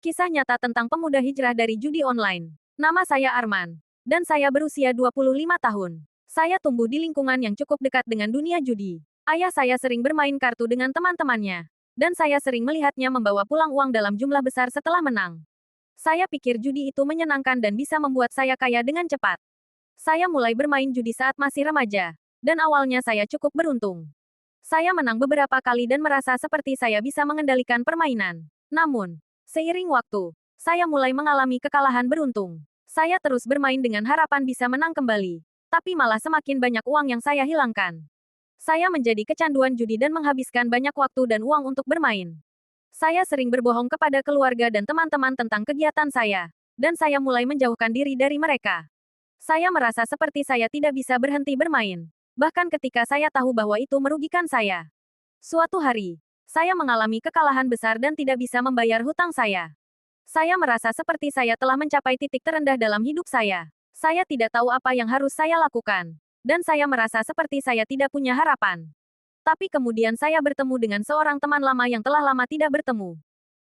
Kisah nyata tentang pemuda hijrah dari judi online. Nama saya Arman. Dan saya berusia 25 tahun. Saya tumbuh di lingkungan yang cukup dekat dengan dunia judi. Ayah saya sering bermain kartu dengan teman-temannya. Dan saya sering melihatnya membawa pulang uang dalam jumlah besar setelah menang. Saya pikir judi itu menyenangkan dan bisa membuat saya kaya dengan cepat. Saya mulai bermain judi saat masih remaja. Dan awalnya saya cukup beruntung. Saya menang beberapa kali dan merasa seperti saya bisa mengendalikan permainan. Namun, seiring waktu, saya mulai mengalami kekalahan beruntung. Saya terus bermain dengan harapan bisa menang kembali. Tapi malah semakin banyak uang yang saya hilangkan. Saya menjadi kecanduan judi dan menghabiskan banyak waktu dan uang untuk bermain. Saya sering berbohong kepada keluarga dan teman-teman tentang kegiatan saya. Dan saya mulai menjauhkan diri dari mereka. Saya merasa seperti saya tidak bisa berhenti bermain. Bahkan ketika saya tahu bahwa itu merugikan saya. Suatu hari, saya mengalami kekalahan besar dan tidak bisa membayar hutang saya. Saya merasa seperti saya telah mencapai titik terendah dalam hidup saya. Saya tidak tahu apa yang harus saya lakukan. Dan saya merasa seperti saya tidak punya harapan. Tapi kemudian saya bertemu dengan seorang teman lama yang telah lama tidak bertemu.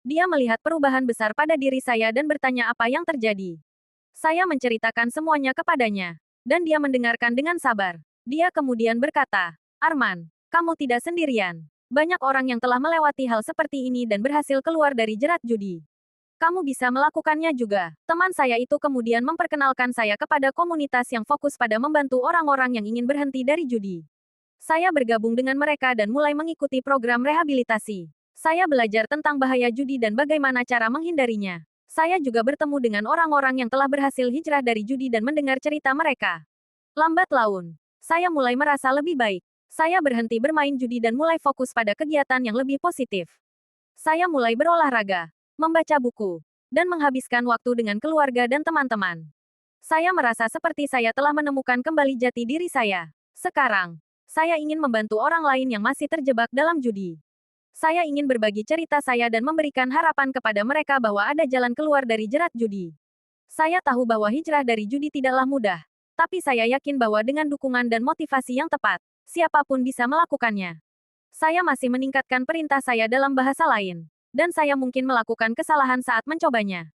Dia melihat perubahan besar pada diri saya dan bertanya apa yang terjadi. Saya menceritakan semuanya kepadanya. Dan dia mendengarkan dengan sabar. Dia kemudian berkata, Arman, kamu tidak sendirian. Banyak orang yang telah melewati hal seperti ini dan berhasil keluar dari jerat judi. Kamu bisa melakukannya juga. Teman saya itu kemudian memperkenalkan saya kepada komunitas yang fokus pada membantu orang-orang yang ingin berhenti dari judi. Saya bergabung dengan mereka dan mulai mengikuti program rehabilitasi. Saya belajar tentang bahaya judi dan bagaimana cara menghindarinya. Saya juga bertemu dengan orang-orang yang telah berhasil hijrah dari judi dan mendengar cerita mereka. Lambat laun, saya mulai merasa lebih baik. Saya berhenti bermain judi dan mulai fokus pada kegiatan yang lebih positif. Saya mulai berolahraga, membaca buku, dan menghabiskan waktu dengan keluarga dan teman-teman. Saya merasa seperti saya telah menemukan kembali jati diri saya. Sekarang, saya ingin membantu orang lain yang masih terjebak dalam judi. Saya ingin berbagi cerita saya dan memberikan harapan kepada mereka bahwa ada jalan keluar dari jerat judi. Saya tahu bahwa hijrah dari judi tidaklah mudah. Tapi saya yakin bahwa dengan dukungan dan motivasi yang tepat, siapapun bisa melakukannya. Saya masih meningkatkan perintah saya dalam bahasa lain. Dan saya mungkin melakukan kesalahan saat mencobanya.